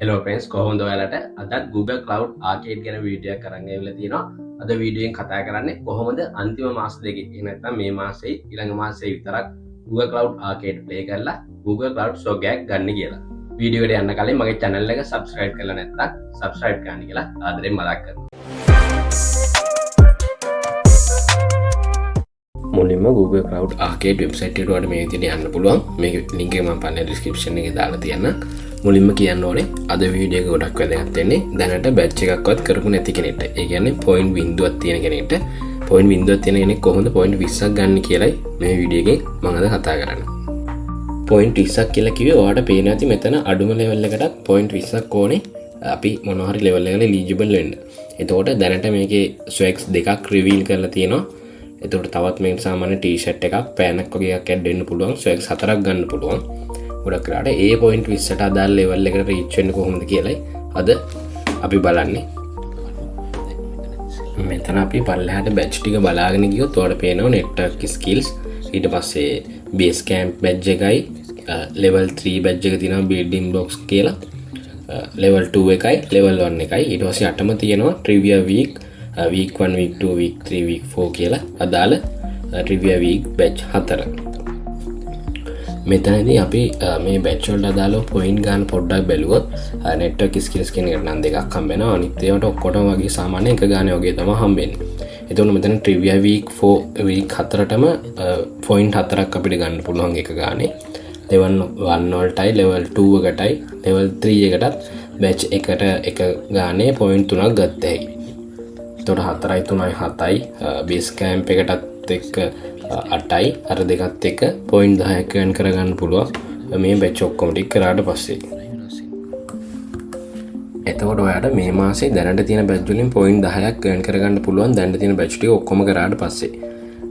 Hello friends, කොහොමද ඔයාලට අදත් Google Cloud Arcade ගැන වීඩියෝ එකක් අරන් ඇවිල්ලා තියෙනවා. අද වීඩියෝෙන් කතා කරන්නේ කොහොමද අන්තිම මාස දෙකේ එහෙම නැත්නම් මේ මාසෙයි ඊළඟ මාසෙයි විතරක් Google Cloud Arcade play කරලා Google Cloud Shock එකක් ගන්න කියලා. වීඩියෝ එකට යන්න කලින් මගේ channel එක subscribe කරලා නැත්නම් subscribe කරන්න කියලා ආදරෙන් මතක් කරනවා. මුලින්ම Google Cloud Arcade website එකට වඩ මේ විදිහට යන්න පුළුවන්. මේක link එක මම පල්ලේ description එකේ දාලා තියන්නම්. මුලින්ම කියන්න ඕනේ අද වීඩියෝ එක ගොඩක් වැදගත් වෙන්නේ දැනට බැච් එකක්වත් කරපු නැති කෙනෙක්ට. ඒ කියන්නේ පොයින්ට් බිඳුවක් තියෙන කෙනෙක්ට. පොයින්ට් බිඳුවක් තියෙන කෙනෙක් කොහොමද පොයින්ට් 20ක් ගන්න කියලායි මේ වීඩියෝ එකෙන් මම අද කතා කරන්නේ. පොයින්ට් 20ක් කියලා කිව්වේ ඔයාලට පේනවා ඇති මෙතන අඩුම ලෙවල් එකටත් පොයින්ට් 20ක් ඕනේ. අපි මොනවා හරි ලෙවල් එකකට එලිජිබල් වෙන්න. එතකොට දැනට මේකේ swags දෙකක් රිවීල් කරලා තියෙනවා. එතකොට තවත් මේක සාමාන්‍ය ටී-ෂර්ට් එකක් පෑනක් වගේ එකක් ඇඩ් වෙන්න පුළුවන්. swags 4ක් ගන්න පුළුවන්. ගොඩක් වෙලාට ඒ පොයින්ට් 20ට අදාළ ලෙවල් එකට රීච් වෙන්න කොහොමද කියලායි අද අපි බලන්නේ. මෙතන අපි පල්ලෙහාට බැච් ටික බලාගෙන ගියොත් ඔයාලට පේනවා network skills ඊට පස්සේ base camp badge එකයි level 3 badge එක තියෙනවා building blocks කියලා level 2 එකයි level 1 එකයි ඊට පස්සේ අටම තියෙනවා trivia week week 1 week 2 week 3 week 4 කියලා අදාළ trivia week badge 4. මෙතනදී අපි මේ බැච් වලට අදාළව පොයින්ට් ගන්න පොඩ්ඩක් බැලුවොත් network skills කියන එකට නම් දෙකක් හම්බ වෙනවා. අනිත් ඒවාට ඔක්කොටම වගේ සාමාන්‍ය එක ගානේ වගේ තමයි හම්බෙන්නේ. එතකොට මෙතන trivia week 4 week 4ටම පොයින්ට් 4ක් අපිට ගන්න පුළුවන් එක ගානේ. level 1 වලටයි level 2 එකටයි level 3 එකටත් බැච් එකට එක ගානේ පොයින්ට් 3ක් ගත්ත හැකියි. එතකොට 4යි 3යි 7යි base camp එකටත් එක්ක 8යි අර දෙකත් එක්ක පොයින්ට් 10ක් earn කරගන්න පුළුවන් මේ බැච් ඔක්කොම ටික කරාට පස්සේ. එතකොට ඔයාලට මේ මාසේ දැනට තියෙන බැච් වලින් පොයින්ට් 10ක් earn කරගන්න පුළුවන් දැනට තියෙන බැච් ටික ඔක්කොම කරාට පස්සේ.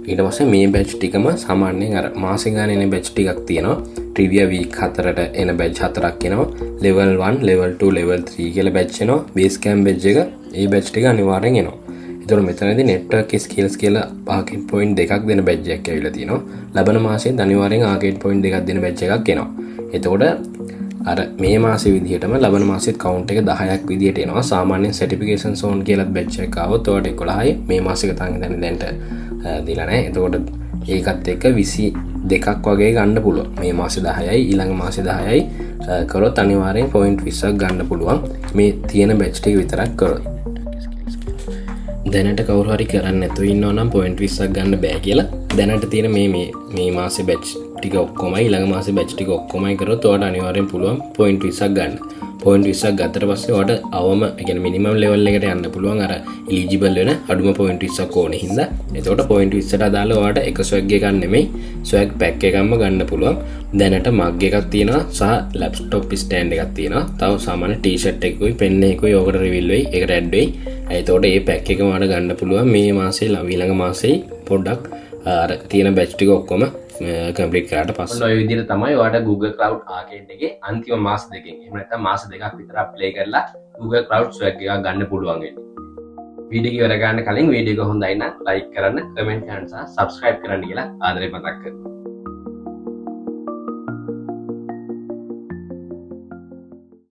ඊට පස්සේ මේ බැච් ටිකම සාමාන්‍යයෙන් අර මාසේ ගානේ එන බැච් ටිකක් තියෙනවා. trivia week 4ට එන බැච් 4ක් එනවා. level 1 level 2 level 3 කියලා බැච් එනවා. base camp බැච් එක ඒ බැච් ටික අනිවාර්යෙන් එනවා. එතකොට මෙතනදී network skills කියලා arcade point දෙකක් දෙන badge එකක් ඇවිල්ලා තියෙනවා. ලබන මාසෙත් අනිවාර්යෙන් arcade point දෙකක් දෙන badge එකක් එනවා. එතකොට අර මේ මාසේ විදිහටම ලබන මාසෙත් count එක 10ක් විදිහට එනවා. සාමාන්‍යයෙන් certification zone කියලා badge එකක් ආවොත් ඔයාලට 11යි මේ මාසෙක තමයි දැනට දීලා නැහැ. එතකොට ඒකත් එක්ක 22ක් වගේ ගන්න පුළුවන්. මේ මාසේ 10යි ඊළඟ මාසේ 10යි කරොත් අනිවාර්යෙන් point 20ක් ගන්න පුළුවන්. මේ තියෙන badge ටික විතරක් කරොත්. දැනට කවුරු හරි කරන්න නැතුව ඉන්නවා නම් පොයින්ට් 20ක් ගන්න බෑ කියලා දැනට තියෙන මේ මාසේ බැච් ටික ඔක්කොමයි ඊළඟ මාසේ බැච් ටික ඔක්කොමයි කරොත් ඔයාලට අනිවාර්යෙන් පුළුවන් පොයින්ට් 20ක් ගන්න. පොයින්ට් 20ක් ගත්තට පස්සේ ඔයාලට අවම ඒ කියන්නේ මිනිමම් ලෙවල් එකට යන්න පුළුවන් අර එලිජිබල් වෙන අඩුම පොයින්ට් 20ක් ඕනේ හින්දා. එතකොට පොයින්ට් 20ට අදාළව ඔයාලට එක ස්වැග් එකක් නෙමෙයි ස්වැග් පැක් එකක්ම ගන්න පුළුවන්. දැනට මග් එකක් තියෙනවා සහ ලැප්ටොප් ස්ටෑන්ඩ් එකක් තියෙනවා. තව සාමාන්‍ය ටී-ෂර්ට් එකකුයි පෙන් එකකුයි ඔකට රිවිල් වෙයි. ඒකට ඇඩ් වෙයි. එතකොට මේ පැක් එක ඔයාලට ගන්න පුළුවන් මේ මාසේ ඊළඟ මාසේ පොඩ්ඩක් අර තියෙන බැච් ටික ඔක්කොම කම්ප්ලීට් කරාට පස්සේ ඔය විදිහට තමයි ඔයාලට Google Cloud Arcade එකේ අන්තිම මාස දෙකෙන් එහෙම නැත්නම් මාස දෙකක් විතර ප්ලේ කරලා Google Cloud Swag එකක් ගන්න පුළුවන් වෙන්නේ. වීඩියෝ එක ඉවර ගන්න කලින් වීඩියෝ එක හොඳයි නම් ලයික් කරන්න, කමෙන්ට් කරන්න සහ subscribe කරන්න කියලා ආදරේ මතක් කරනවා.